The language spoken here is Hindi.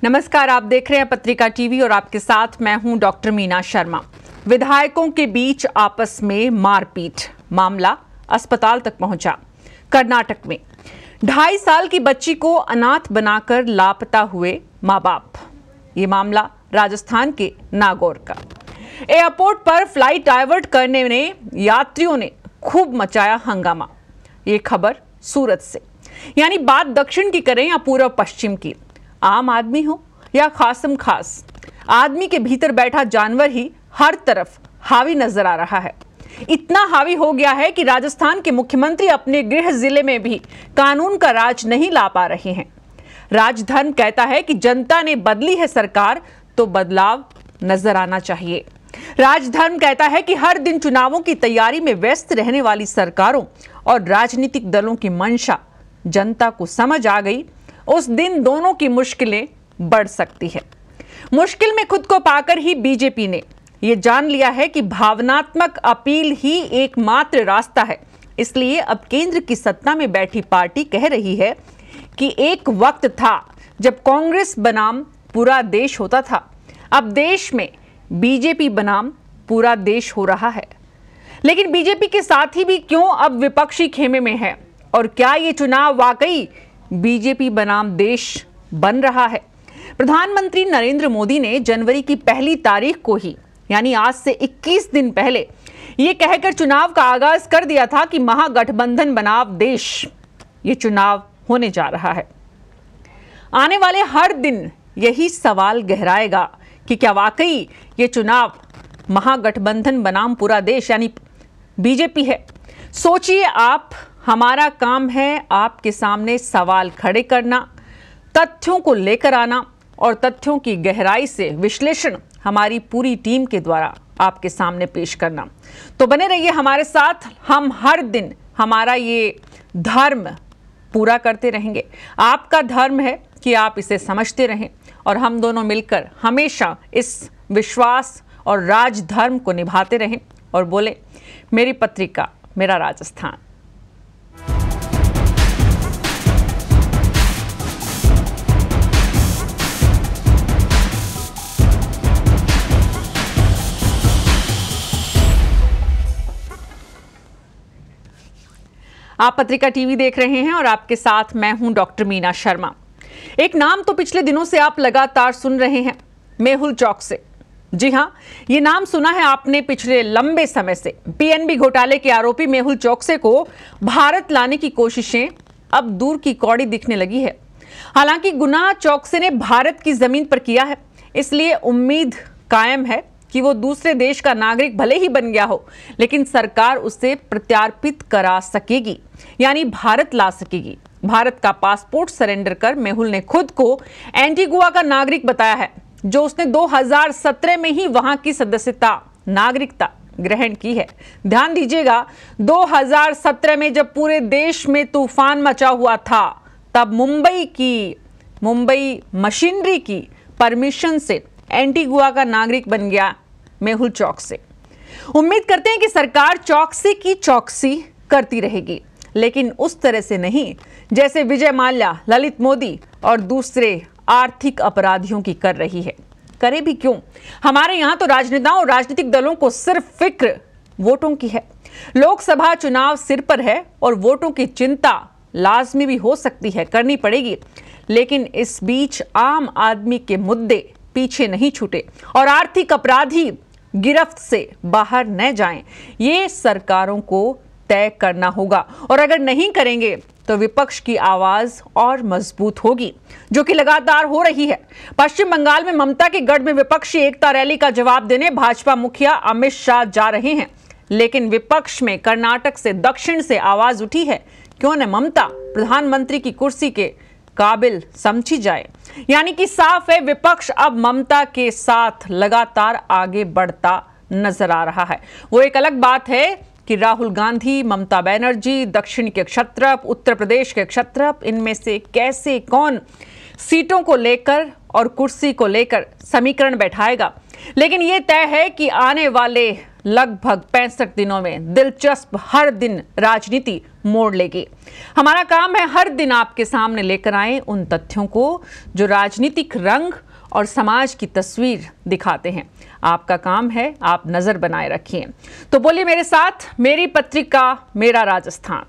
नमस्कार, आप देख रहे हैं पत्रिका टीवी और आपके साथ मैं हूं डॉक्टर मीना शर्मा। विधायकों के बीच आपस में मारपीट, मामला अस्पताल तक पहुंचा। कर्नाटक में 2.5 साल की बच्ची को अनाथ बनाकर लापता हुए मां बाप। ये मामला राजस्थान के नागौर का। एयरपोर्ट पर फ्लाइट डाइवर्ट करने ने यात्रियों ने खूब मचाया हंगामा। ये खबर सूरत से, यानी बात दक्षिण की करें या पूर्व पश्चिम की, आम आदमी हो या खासम खास, आदमी के भीतर बैठा जानवर ही हर तरफ हावी नजर आ रहा है। इतना हावी हो गया है कि राजस्थान के मुख्यमंत्री अपने गृह जिले में भी कानून का राज नहीं ला पा रहे हैं। राजधर्म कहता है कि जनता ने बदली है सरकार तो बदलाव नजर आना चाहिए। राजधर्म कहता है कि हर दिन चुनावों की तैयारी में व्यस्त रहने वाली सरकारों और राजनीतिक दलों की मंशा जनता को समझ आ गई, उस दिन दोनों की मुश्किलें बढ़ सकती है। मुश्किल में खुद को पाकर ही बीजेपी ने यह जान लिया है कि भावनात्मक अपील ही एकमात्र रास्ता है। इसलिए अब केंद्र की सत्ता में बैठी पार्टी कह रही है कि एक वक्त था जब कांग्रेस बनाम पूरा देश होता था, अब देश में बीजेपी बनाम पूरा देश हो रहा है। लेकिन बीजेपी के साथ ही भी क्यों अब विपक्षी खेमे में है, और क्या ये चुनाव वाकई बीजेपी बनाम देश बन रहा है? प्रधानमंत्री नरेंद्र मोदी ने जनवरी की 1 तारीख को ही, यानी आज से 21 दिन पहले, यह कहकर चुनाव का आगाज कर दिया था कि महागठबंधन बनाम देश ये चुनाव होने जा रहा है। आने वाले हर दिन यही सवाल गहराएगा कि क्या वाकई ये चुनाव महागठबंधन बनाम पूरा देश यानी बीजेपी है। सोचिए आप, हमारा काम है आपके सामने सवाल खड़े करना, तथ्यों को लेकर आना और तथ्यों की गहराई से विश्लेषण हमारी पूरी टीम के द्वारा आपके सामने पेश करना। तो बने रहिए हमारे साथ, हम हर दिन हमारा ये धर्म पूरा करते रहेंगे। आपका धर्म है कि आप इसे समझते रहें और हम दोनों मिलकर हमेशा इस विश्वास और राजधर्म को निभाते रहें और बोले, मेरी पत्रिका मेरा राजस्थान। आप पत्रिका टीवी देख रहे हैं और आपके साथ मैं हूं डॉक्टर मीना शर्मा। एक नाम तो पिछले दिनों से आप लगातार सुन रहे हैं, मेहुल चौकसी। जी हां, ये नाम सुना है आपने पिछले लंबे समय से। पीएनबी घोटाले के आरोपी मेहुल चौकसी को भारत लाने की कोशिशें अब दूर की कौड़ी दिखने लगी है। हालांकि गुनाह चौकसी ने भारत की जमीन पर किया है, इसलिए उम्मीद कायम है कि वो दूसरे देश का नागरिक भले ही बन गया हो, लेकिन सरकार उसे प्रत्यार्पित करा सकेगी, यानी भारत ला सकेगी। भारत का पासपोर्ट सरेंडर कर मेहुल ने खुद को एंटीगुआ का नागरिक बताया है, जो उसने 2017 में ही वहां की सदस्यता नागरिकता ग्रहण की है। ध्यान दीजिएगा, 2017 में जब पूरे देश में तूफान मचा हुआ था, तब मुंबई मशीनरी की परमिशन से एंटीगुआ का नागरिक बन गया मेहुल चौकसी। उम्मीद करते हैं कि सरकार चौकसी की चौकसी करती रहेगी, लेकिन उस तरह से नहीं जैसे विजय माल्या, ललित मोदी और दूसरे आर्थिक अपराधियों की कर रही है। करे भी क्यों, हमारे यहां तो राजनेताओं और राजनीतिक दलों को सिर्फ फिक्र वोटों की है। लोकसभा चुनाव सिर पर है और वोटों की चिंता लाजमी भी हो सकती है, करनी पड़ेगी, लेकिन इस बीच आम आदमी के मुद्दे पीछे नहीं छूटे और आर्थिक अपराधी गिरफ्त से बाहर न जाएं, ये सरकारों को तय करना होगा। और अगर नहीं करेंगे तो विपक्ष की आवाज और मजबूत होगी, जो कि लगातार हो रही है। पश्चिम बंगाल में ममता के गढ़ में विपक्षी एकता रैली का जवाब देने भाजपा मुखिया अमित शाह जा रहे हैं, लेकिन विपक्ष में कर्नाटक से दक्षिण से आवाज उठी है, क्यों न ममता प्रधानमंत्री की कुर्सी के काबिल समझी जाए। यानी कि साफ है, विपक्ष अब ममता के साथ लगातार आगे बढ़ता नजर आ रहा है। वो एक अलग बात है कि राहुल गांधी, ममता बनर्जी, दक्षिण के क्षत्रप, उत्तर प्रदेश के क्षत्रप, इनमें से कैसे कौन सीटों को लेकर और कुर्सी को लेकर समीकरण बैठाएगा। लेकिन यह तय है कि आने वाले लगभग 65 दिनों में दिलचस्प हर दिन राजनीति मोड़ लेगी। हमारा काम है हर दिन आपके सामने लेकर आए उन तथ्यों को जो राजनीतिक रंग और समाज की तस्वीर दिखाते हैं। आपका काम है आप नजर बनाए रखिए। तो बोलिए मेरे साथ, मेरी पत्रिका मेरा राजस्थान।